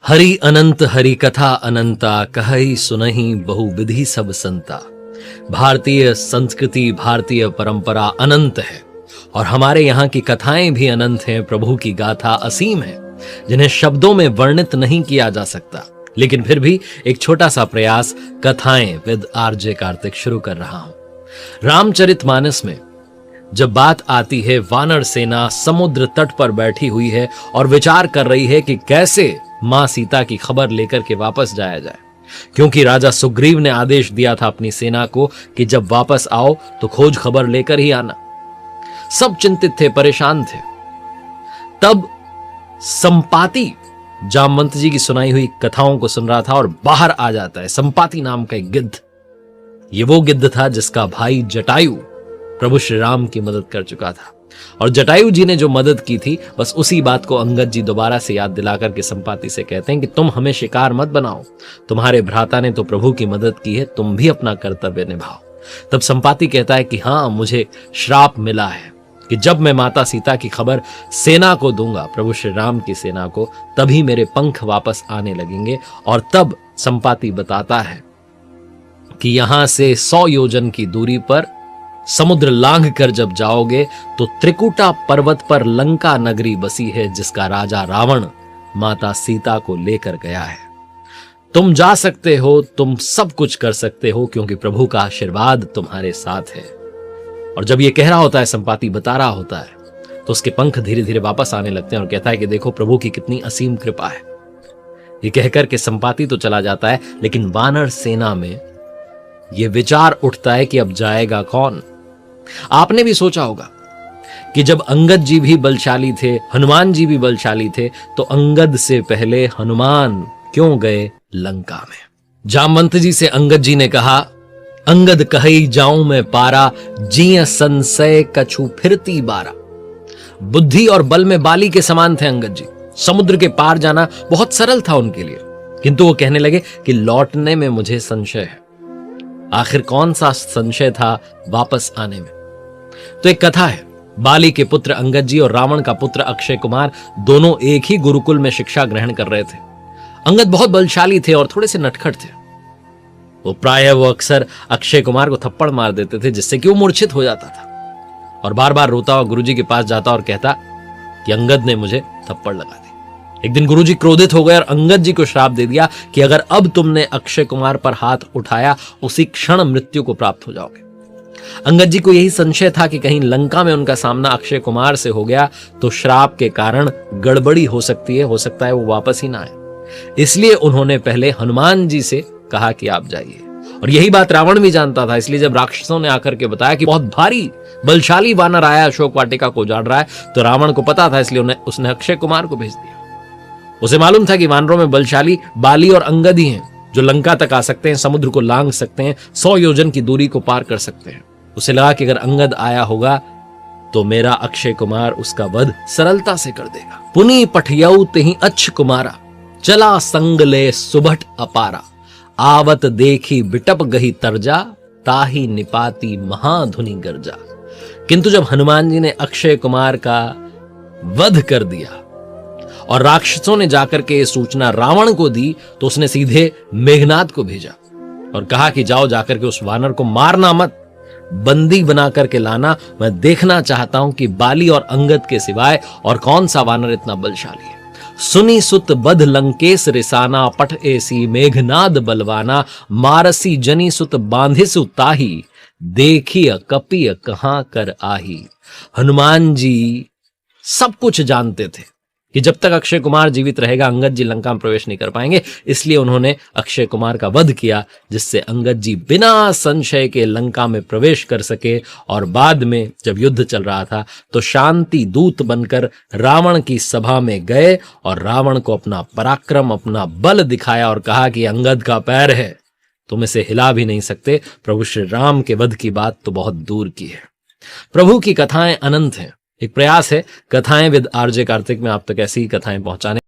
हरि अनंत हरि कथा अनंता, कहई सुनहि बहु विधि सब संता। भारतीय संस्कृति, भारतीय परंपरा अनंत है और हमारे यहाँ की कथाएं भी अनंत हैं। प्रभु की गाथा असीम है जिन्हें शब्दों में वर्णित नहीं किया जा सकता। लेकिन फिर भी एक छोटा सा प्रयास कथाएं विद आरजे कार्तिक शुरू कर रहा हूं। रामचरितमानस में जब बात आती है, वानर सेना समुद्र तट पर बैठी हुई है और विचार कर रही है कि कैसे मां सीता की खबर लेकर के वापस जाया जाए, क्योंकि राजा सुग्रीव ने आदेश दिया था अपनी सेना को कि जब वापस आओ तो खोज खबर लेकर ही आना। सब चिंतित थे, परेशान थे। तब संपाति जामवंत जी की सुनाई हुई कथाओं को सुन रहा था और बाहर आ जाता है संपाति नाम का एक गिद्ध। ये वो गिद्ध था जिसका भाई जटायु प्रभु श्री राम की मदद कर चुका था, और जटायु जी ने जो मदद की थी बस उसी बात को अंगद जी दोबारा से याद दिलाकर के संपाति से कहते हैं कि तुम हमें शिकार मत बनाओ, तुम्हारे भ्राता ने तो प्रभु की मदद की है, तुम भी अपना कर्तव्य निभाओ। तब संपाति कहता है कि हाँ, मुझे श्राप मिला है कि जब मैं माता सीता की खबर सेना को दूंगा, प्रभु श्री राम की सेना को, तभी मेरे पंख वापस आने लगेंगे। और तब संपाति बताता है कि यहां से 100 योजन की दूरी पर समुद्र लांघ कर जब जाओगे तो त्रिकुटा पर्वत पर लंका नगरी बसी है, जिसका राजा रावण माता सीता को लेकर गया है। तुम जा सकते हो, तुम सब कुछ कर सकते हो, क्योंकि प्रभु का आशीर्वाद तुम्हारे साथ है। और जब ये कह रहा होता है, संपाति बता रहा होता है, तो उसके पंख धीरे धीरे वापस आने लगते हैं और कहता है कि देखो प्रभु की कितनी असीम कृपा है। ये कहकर के संपाति तो चला जाता है, लेकिन वानर सेना में यह विचार उठता है कि अब जाएगा कौन। आपने भी सोचा होगा कि जब अंगद जी भी बलशाली थे, हनुमान जी भी बलशाली थे, तो अंगद से पहले हनुमान क्यों गए लंका में। जामवंत जी से अंगद जी ने कहा, अंगद कहई जाऊं मैं पारा, जिय संशय कछु फिरती बारा। बुद्धि और बल में बाली के समान थे अंगद जी। समुद्र के पार जाना बहुत सरल था उनके लिए, किंतु वो कहने लगे कि लौटने में मुझे संशय है। आखिर कौन सा संशय था वापस आने में? तो एक कथा है, बाली के पुत्र अंगद जी और रावण का पुत्र अक्षय कुमार दोनों एक ही गुरुकुल में शिक्षा ग्रहण कर रहे थे। अंगद बहुत बलशाली थे और थोड़े से नटखट थे। वो अक्सर अक्षय कुमार को थप्पड़ मार देते थे, जिससे कि वो मूर्छित हो जाता था और बार बार रोता और गुरुजी के पास जाता और कहता कि अंगद ने मुझे थप्पड़ लगा दी। एक दिन गुरुजी क्रोधित हो गए और अंगद जी को श्राप दे दिया कि अगर अब तुमने अक्षय कुमार पर हाथ उठाया, उसी क्षण मृत्यु को प्राप्त हो जाओगे। अंगद जी को यही संशय था कि कहीं लंका में उनका सामना अक्षय कुमार से हो गया तो श्राप के कारण गड़बड़ी हो सकती है, हो सकता है वो वापस ही ना आए। इसलिए उन्होंने पहले हनुमान जी से कहा कि आप जाइए, और यही बात रावण भी जानता था। इसलिए जब राक्षसों ने आकर के बताया कि बहुत भारी बलशाली वानर आया, अशोक वाटिका को उजाड़ रहा है, तो रावण को पता था, इसलिए उसने अक्षय कुमार को भेज दिया। उसे मालूम था कि वानरों में बलशाली बाली और अंगद ही हैं, जो लंका तक आ सकते हैं, समुद्र को लांघ सकते हैं, 100 योजन की दूरी को पार कर सकते हैं। उसे लगा कि अगर अंगद आया होगा तो मेरा अक्षय कुमार उसका वध सरलता से कर देगा। पुनि पठयऊ तिहि अच्छ कुमारा, चला संग ले सुभट अपारा। आवत देखी बिटप गही तरजा, ताही निपाती महाधुनि गर्जा। किंतु जब हनुमान जी ने अक्षय कुमार का वध कर दिया और राक्षसों ने जाकर के सूचना रावण को दी, तो उसने सीधे मेघनाद को भेजा और कहा कि जाओ जाकर के उस वानर को मारना मत, बंदी बना करके लाना। मैं देखना चाहता हूं कि बाली और अंगद के सिवाय और कौन सा वानर इतना बलशाली है। सुनी सुत बध लंकेश रिसाना, पठ ऐसी मेघनाद बलवाना। मारसी जनी सुत बांधिसु ताही, देखिय कपिय कहां कर आही। हनुमान जी सब कुछ जानते थे कि जब तक अक्षय कुमार जीवित रहेगा अंगद जी लंका में प्रवेश नहीं कर पाएंगे। इसलिए उन्होंने अक्षय कुमार का वध किया, जिससे अंगद जी बिना संशय के लंका में प्रवेश कर सके। और बाद में जब युद्ध चल रहा था तो शांति दूत बनकर रावण की सभा में गए और रावण को अपना पराक्रम, अपना बल दिखाया और कहा कि अंगद का पैर है, तुम इसे हिला भी नहीं सकते। प्रभु श्री राम के वध की बात तो बहुत दूर की है। प्रभु की कथाएं अनंत हैं। एक प्रयास है कथाएं विद आरजे कार्तिक में आप तक ऐसी ही कथाएं पहुंचाने।